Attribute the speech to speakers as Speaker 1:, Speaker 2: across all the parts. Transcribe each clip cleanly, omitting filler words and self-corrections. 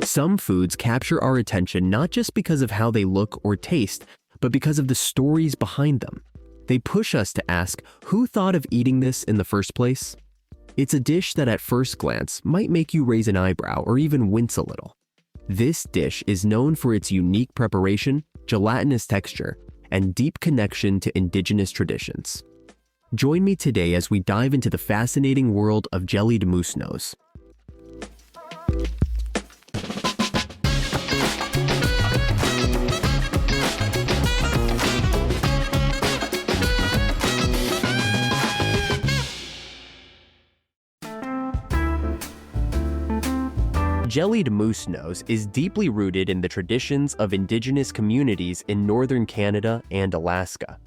Speaker 1: Some foods capture our attention not just because of how they look or taste, but because of the stories behind them. They push us to ask, who thought of eating this in the first place? It's a dish that at first glance might make you raise an eyebrow or even wince a little. This dish is known for its unique preparation, gelatinous texture, and deep connection to indigenous traditions. Join me today as we dive into the fascinating world of jellied moose nose. Jellied moose nose is deeply rooted in the traditions of indigenous communities in northern Canada and Alaska.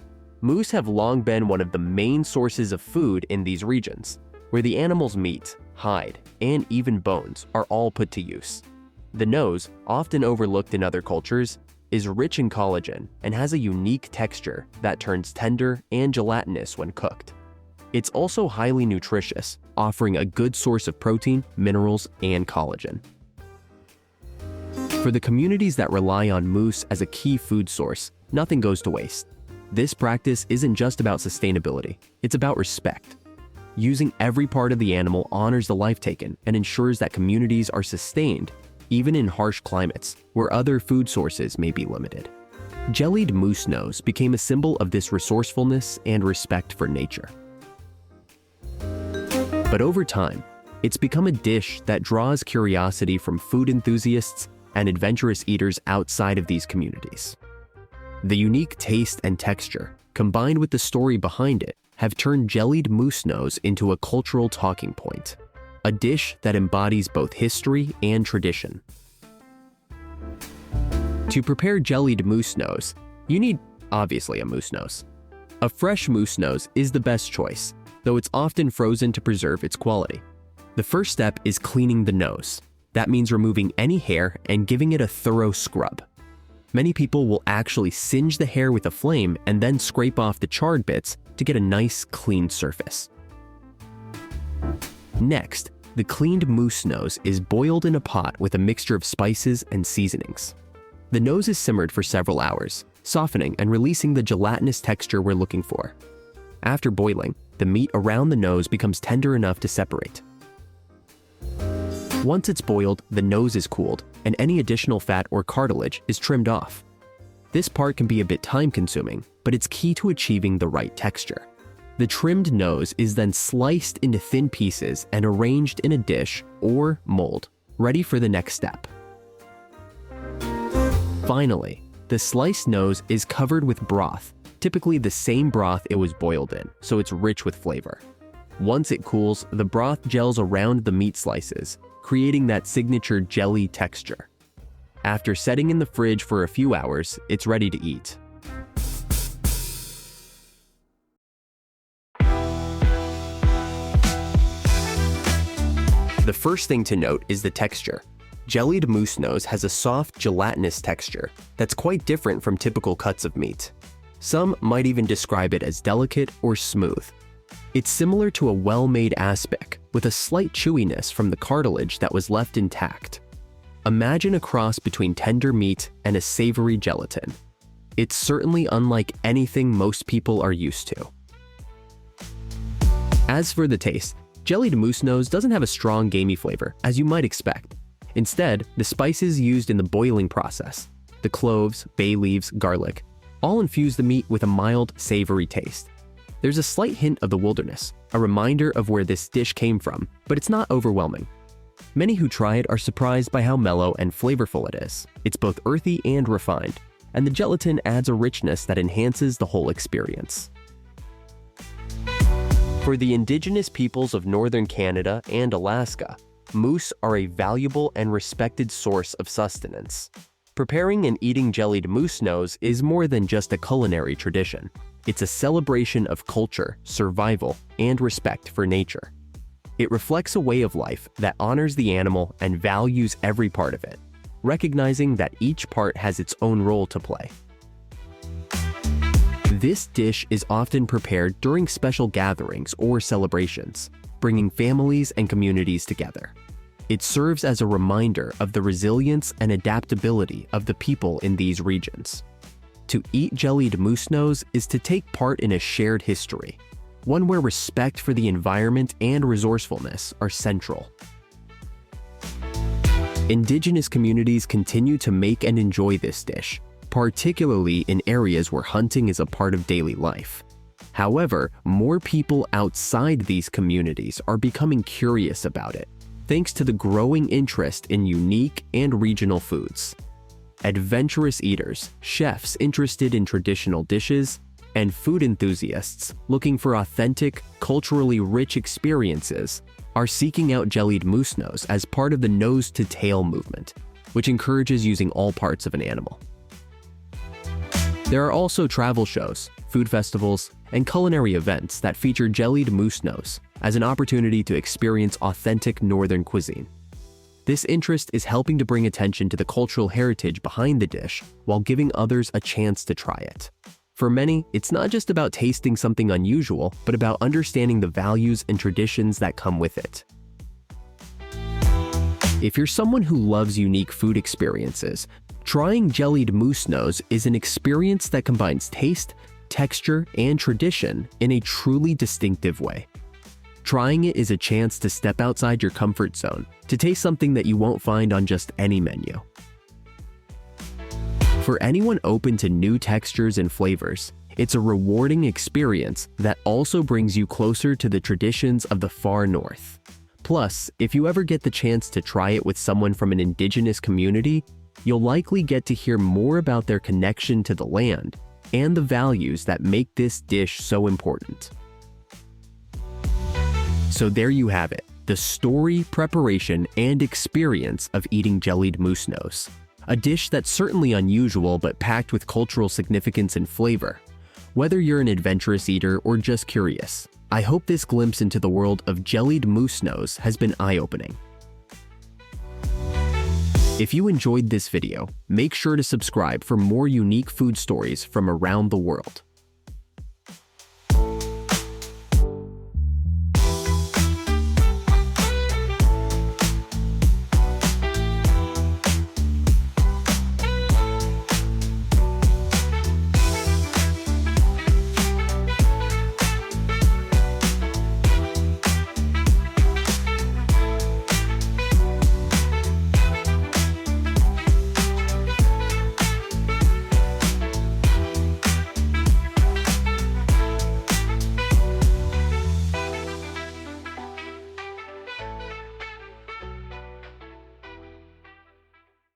Speaker 1: Moose have long been one of the main sources of food in these regions, where the animal's meat, hide, and even bones are all put to use. The nose, often overlooked in other cultures, is rich in collagen and has a unique texture that turns tender and gelatinous when cooked. It's also highly nutritious, offering a good source of protein, minerals, and collagen. For the communities that rely on moose as a key food source, nothing goes to waste. This practice isn't just about sustainability, it's about respect. Using every part of the animal honors the life taken and ensures that communities are sustained, even in harsh climates where other food sources may be limited. Jellied moose nose became a symbol of this resourcefulness and respect for nature. But over time, it's become a dish that draws curiosity from food enthusiasts and adventurous eaters outside of these communities. The unique taste and texture, combined with the story behind it, have turned jellied moose nose into a cultural talking point, a dish that embodies both history and tradition. To prepare jellied moose nose, you need, obviously, a moose nose. A fresh moose nose is the best choice, though it's often frozen to preserve its quality. The first step is cleaning the nose. That means removing any hair and giving it a thorough scrub. Many people will actually singe the hair with a flame and then scrape off the charred bits to get a nice, clean surface. Next, the cleaned moose nose is boiled in a pot with a mixture of spices and seasonings. The nose is simmered for several hours, softening and releasing the gelatinous texture we're looking for. After boiling, the meat around the nose becomes tender enough to separate. Once it's boiled, the nose is cooled, and any additional fat or cartilage is trimmed off. This part can be a bit time-consuming, but it's key to achieving the right texture. The trimmed nose is then sliced into thin pieces and arranged in a dish or mold, ready for the next step. Finally, the sliced nose is covered with broth, typically the same broth it was boiled in, so it's rich with flavor. Once it cools, the broth gels around the meat slices, creating that signature jelly texture. After setting in the fridge for a few hours, it's ready to eat. The first thing to note is the texture. Jellied moose nose has a soft, gelatinous texture that's quite different from typical cuts of meat. Some might even describe it as delicate or smooth. It's similar to a well-made aspic, with a slight chewiness from the cartilage that was left intact. Imagine a cross between tender meat and a savory gelatin. It's certainly unlike anything most people are used to. As for the taste, jellied moose nose doesn't have a strong gamey flavor, as you might expect. Instead, the spices used in the boiling process, the cloves, bay leaves, garlic, all infuse the meat with a mild, savory taste. There's a slight hint of the wilderness, a reminder of where this dish came from, but it's not overwhelming. Many who try it are surprised by how mellow and flavorful it is. It's both earthy and refined, and the gelatin adds a richness that enhances the whole experience. For the indigenous peoples of northern Canada and Alaska, moose are a valuable and respected source of sustenance. Preparing and eating jellied moose nose is more than just a culinary tradition. It's a celebration of culture, survival, and respect for nature. It reflects a way of life that honors the animal and values every part of it, recognizing that each part has its own role to play. This dish is often prepared during special gatherings or celebrations, bringing families and communities together. It serves as a reminder of the resilience and adaptability of the people in these regions. To eat jellied moose nose is to take part in a shared history, one where respect for the environment and resourcefulness are central. Indigenous communities continue to make and enjoy this dish, particularly in areas where hunting is a part of daily life. However, more people outside these communities are becoming curious about it, thanks to the growing interest in unique and regional foods. Adventurous eaters, chefs interested in traditional dishes, and food enthusiasts looking for authentic, culturally rich experiences are seeking out jellied moose nose as part of the nose-to-tail movement, which encourages using all parts of an animal. There are also travel shows, food festivals, and culinary events that feature jellied moose nose as an opportunity to experience authentic northern cuisine. This interest is helping to bring attention to the cultural heritage behind the dish while giving others a chance to try it. For many, it's not just about tasting something unusual, but about understanding the values and traditions that come with it. If you're someone who loves unique food experiences, trying jellied moose nose is an experience that combines taste, texture, and tradition in a truly distinctive way. Trying it is a chance to step outside your comfort zone, to taste something that you won't find on just any menu. For anyone open to new textures and flavors, it's a rewarding experience that also brings you closer to the traditions of the far north. Plus, if you ever get the chance to try it with someone from an indigenous community, you'll likely get to hear more about their connection to the land and the values that make this dish so important. So there you have it, the story, preparation, and experience of eating jellied moose nose. A dish that's certainly unusual but packed with cultural significance and flavor. Whether you're an adventurous eater or just curious, I hope this glimpse into the world of jellied moose nose has been eye-opening. If you enjoyed this video, make sure to subscribe for more unique food stories from around the world.